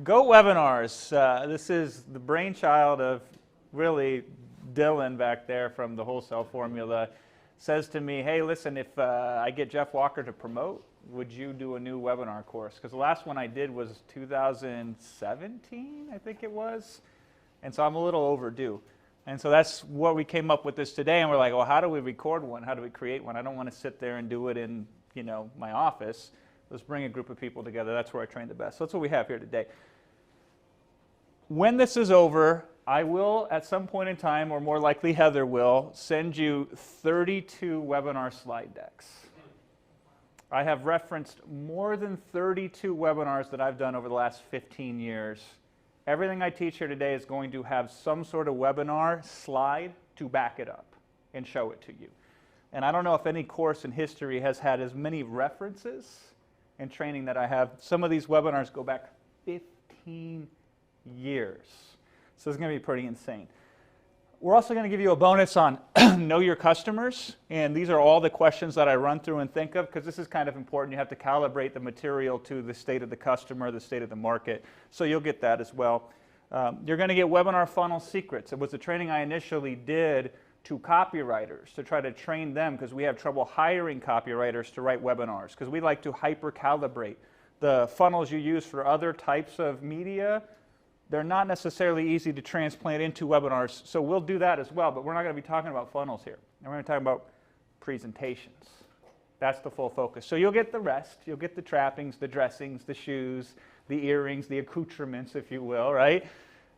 GoWebinars. This is the brainchild of really Dylan back there from the Wholesale Formula. Says to me, hey, listen, if I get Jeff Walker to promote, would you do a new webinar course? Because the last one I did was 2017, I think it was. And so I'm a little overdue. And so that's what we came up with this today. And we're like, well, how do we record one? How do we create one? I don't want to sit there and do it in, my office. Let's bring a group of people together. That's where I train the best. So that's what we have here today. When this is over, I will, at some point in time, or more likely Heather will, send you 32 webinar slide decks. I have referenced more than 32 webinars that I've done over the last 15 years. Everything I teach here today is going to have some sort of webinar slide to back it up and show it to you. And I don't know if any course in history has had as many references and training that I have. Some of these webinars go back 15 years. So it's going to be pretty insane. We're also going to give you a bonus on know your customers. And these are all the questions that I run through and think of, because this is kind of important. You have to calibrate the material to the state of the customer, the state of the market. So you'll get that as well. You're going to get webinar funnel secrets. It was the training I initially did to copywriters to try to train them, because we have trouble hiring copywriters to write webinars, because we like to hyper-calibrate. The funnels you use for other types of media, they're not necessarily easy to transplant into webinars, so we'll do that as well, but we're not going to be talking about funnels here. We're going to talk about presentations. That's the full focus. So you'll get the rest. You'll get the trappings, the dressings, the shoes, the earrings, the accoutrements, if you will, right?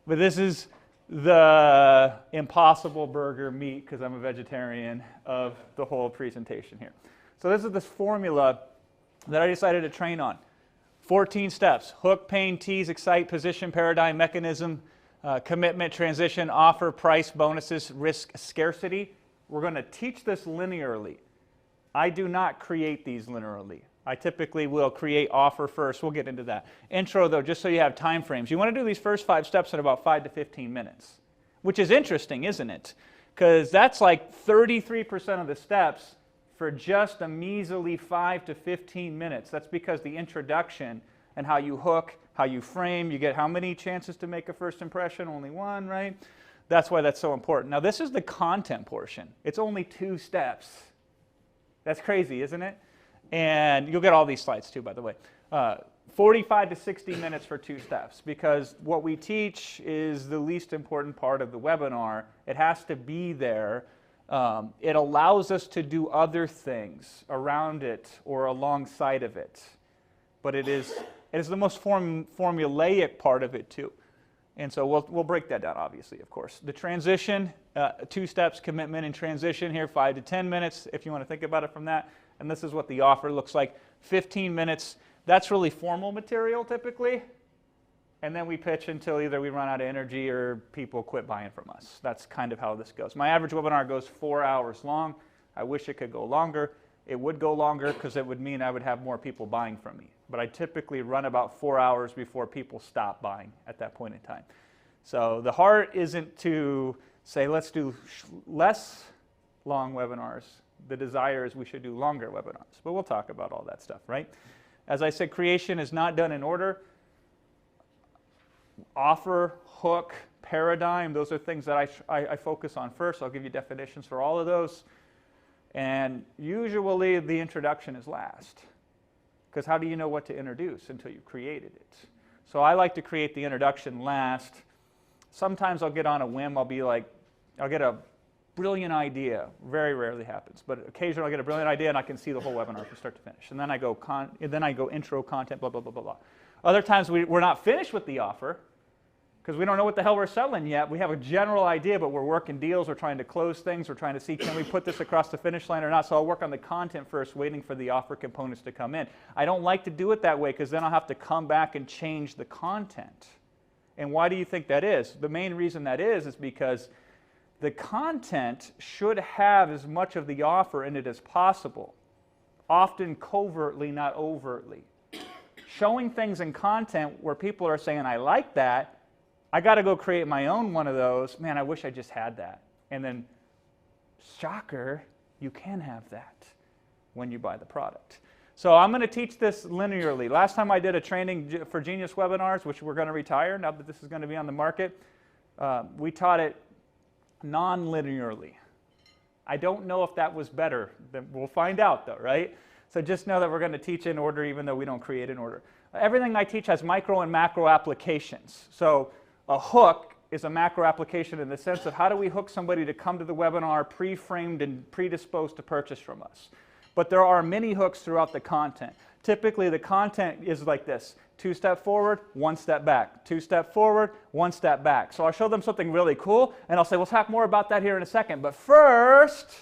But this is the Impossible Burger meat, because I'm a vegetarian, of the whole presentation here. So this is this formula that I decided to train on. 14 steps: hook, pain, tease, excite, position, paradigm, mechanism, commitment, transition, offer, price, bonuses, risk, scarcity. We're going to teach this linearly. I do not create these linearly. I typically will create offer first. We'll get into that. Intro, though, just so you have time frames. You want to do these first 5 steps in about 5 to 15 minutes, which is interesting, isn't it? Because that's like 33% of the steps for just a measly 5 to 15 minutes. That's because the introduction and how you hook, how you frame, you get how many chances to make a first impression? Only one, right? That's why that's so important. Now, this is the content portion. It's only 2 steps. That's crazy, isn't it? And you'll get all these slides too, by the way. 45 to 60 minutes for 2 steps, because what we teach is the least important part of the webinar. It has to be there. It allows us to do other things around it or alongside of it. But it is the most formulaic part of it too. And so we'll break that down, obviously, of course. The transition, 2 steps, commitment and transition here, 5 to 10 minutes, if you want to think about it from that. And this is what the offer looks like. 15 minutes, that's really formal material typically. And then we pitch until either we run out of energy or people quit buying from us. That's kind of how this goes. My average webinar goes 4 hours long. I wish it could go longer. It would go longer because it would mean I would have more people buying from me. But I typically run about 4 hours before people stop buying at that point in time. So the heart isn't to say, let's do less long webinars. The desire is we should do longer webinars. But we'll talk about all that stuff, right? As I said, creation is not done in order. Offer, hook, paradigm, those are things that I focus on first. I'll give you definitions for all of those. And usually the introduction is last. Because how do you know what to introduce until you've created it? So I like to create the introduction last. Sometimes I'll get on a whim. I'll get a brilliant idea. Very rarely happens, but occasionally I'll get a brilliant idea and I can see the whole webinar from start to finish. And then I go intro, content, blah, blah, blah, blah, blah. Other times we're not finished with the offer because we don't know what the hell we're selling yet. We have a general idea, but we're working deals. We're trying to close things. We're trying to see, can we put this across the finish line or not? So I'll work on the content first, waiting for the offer components to come in. I don't like to do it that way because then I'll have to come back and change the content. And why do you think that is? The main reason that is because the content should have as much of the offer in it as possible, often covertly, not overtly. Showing things in content where people are saying, I like that, I got to go create my own one of those. Man, I wish I just had that. And then, shocker, you can have that when you buy the product. So I'm going to teach this linearly. Last time I did a training for Genius webinars, which we're going to retire now that this is going to be on the market, we taught it non-linearly. I don't know if that was better. We'll find out though, right? So just know that we're going to teach in order even though we don't create an order. Everything I teach has micro and macro applications. So a hook is a macro application in the sense of how do we hook somebody to come to the webinar pre-framed and predisposed to purchase from us. But there are many hooks throughout the content. Typically the content is like this: 2 step forward, 1 step back, 2 step forward, 1 step back. So I'll show them something really cool and I'll say, we'll talk more about that here in a second, but first,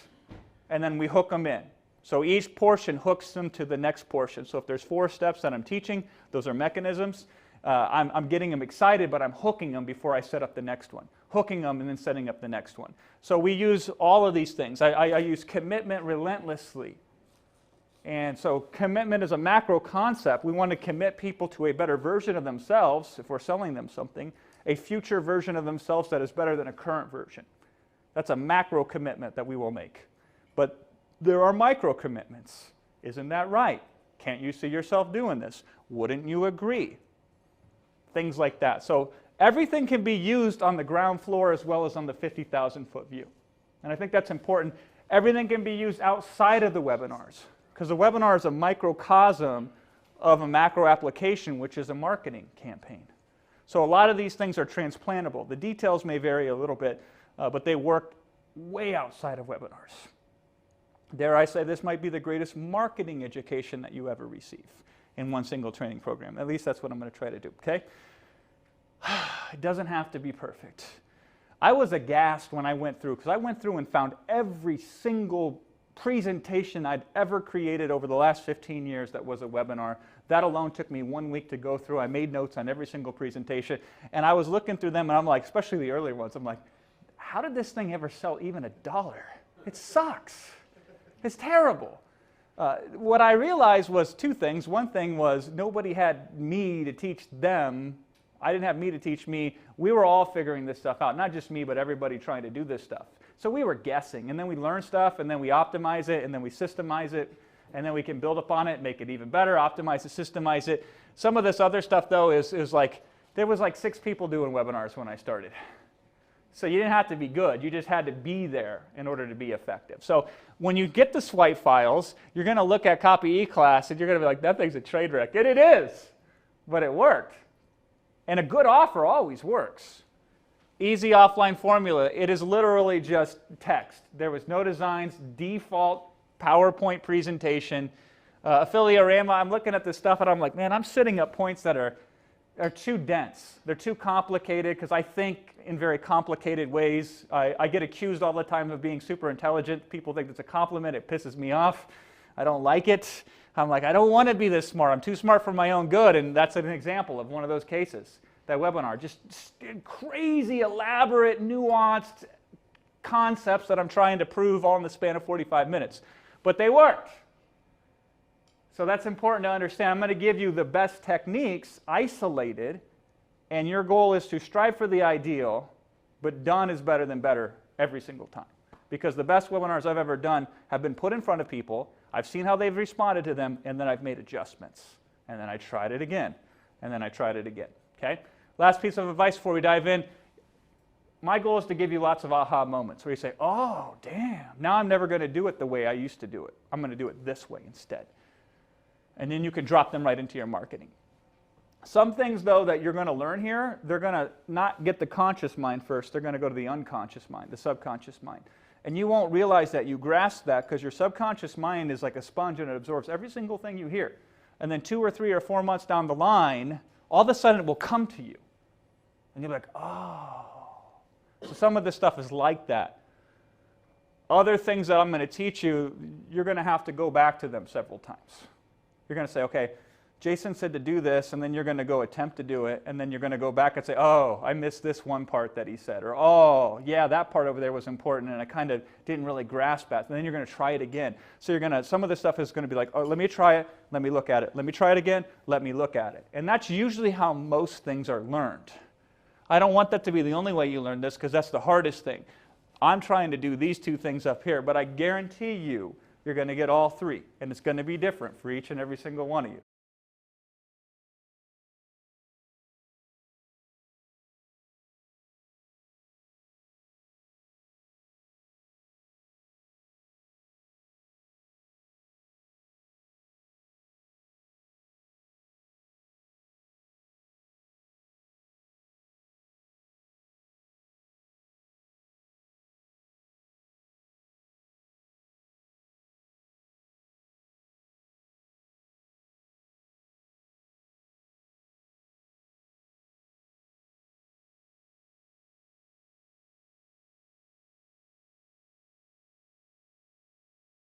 and then we hook them in. So each portion hooks them to the next portion. So if there's 4 steps that I'm teaching, those are mechanisms. I'm getting them excited, but I'm hooking them before I set up the next one. Hooking them and then setting up the next one. So we use all of these things. I use commitment relentlessly. And so commitment is a macro concept. We want to commit people to a better version of themselves, if we're selling them something, a future version of themselves that is better than a current version. That's a macro commitment that we will make. But there are micro commitments. Isn't that right? Can't you see yourself doing this? Wouldn't you agree? Things like that. So everything can be used on the ground floor as well as on the 50,000-foot view. And I think that's important. Everything can be used outside of the webinars, because the webinar is a microcosm of a macro application, which is a marketing campaign. So a lot of these things are transplantable. The details may vary a little bit, but they work way outside of webinars. Dare I say this might be the greatest marketing education that you ever receive in one single training program. At least that's what I'm going to try to do, okay? It doesn't have to be perfect. I was aghast when I went through, because I went through and found every single presentation I'd ever created over the last 15 years that was a webinar. That alone took me 1 week to go through. I made notes on every single presentation, and I was looking through them, and I'm like, especially the earlier ones, I'm like, how did this thing ever sell even $1? It sucks. It's terrible. What I realized was 2 things. One thing was nobody had me to teach them. I didn't have me to teach me. We were all figuring this stuff out. Not just me, but everybody trying to do this stuff. So we were guessing, and then we learn stuff, and then we optimize it, and then we systemize it, and then we can build upon it, make it even better, optimize it, systemize it. Some of this other stuff, though, is like, there was like 6 people doing webinars when I started. So you didn't have to be good. You just had to be there in order to be effective. So when you get the swipe files, you're going to look at Copy eClass, and you're going to be like, that thing's a trade wreck. And it is, but it worked. And a good offer always works. Easy offline formula. It is literally just text. There was no designs, default PowerPoint presentation. Affiliarama, I'm looking at this stuff and I'm like, man, I'm sitting up points that are too dense. They're too complicated because I think in very complicated ways. I get accused all the time of being super intelligent. People think it's a compliment. It pisses me off. I don't like it. I'm like, I don't want to be this smart. I'm too smart for my own good. And that's an example of one of those cases. That webinar, just crazy, elaborate, nuanced concepts that I'm trying to prove all in the span of 45 minutes. But they worked. So that's important to understand. I'm going to give you the best techniques isolated, and your goal is to strive for the ideal, but done is better than better every single time. Because the best webinars I've ever done have been put in front of people, I've seen how they've responded to them, and then I've made adjustments. And then I tried it again, and then I tried it again. Okay? Last piece of advice before we dive in. My goal is to give you lots of aha moments where you say, oh, damn, now I'm never going to do it the way I used to do it. I'm going to do it this way instead. And then you can drop them right into your marketing. Some things, though, that you're going to learn here, they're going to not get the conscious mind first. They're going to go to the unconscious mind, the subconscious mind. And you won't realize that you grasp that because your subconscious mind is like a sponge and it absorbs every single thing you hear. And then 2 or 3 or 4 months down the line, all of a sudden it will come to you. And you'll be like, oh. So some of this stuff is like that. Other things that I'm going to teach you, you're going to have to go back to them several times. You're going to say, okay, Jason said to do this, and then you're going to go attempt to do it, and then you're going to go back and say, oh, I missed this one part that he said, or oh, yeah, that part over there was important, and I kind of didn't really grasp that. And then you're going to try it again. So you're going to, some of this stuff is going to be like, oh, let me try it, let me look at it. Let me try it again, let me look at it. And that's usually how most things are learned. I don't want that to be the only way you learn this, because that's the hardest thing. I'm trying to do these 2 things up here, but I guarantee you, you're going to get all three, and it's going to be different for each and every single one of you.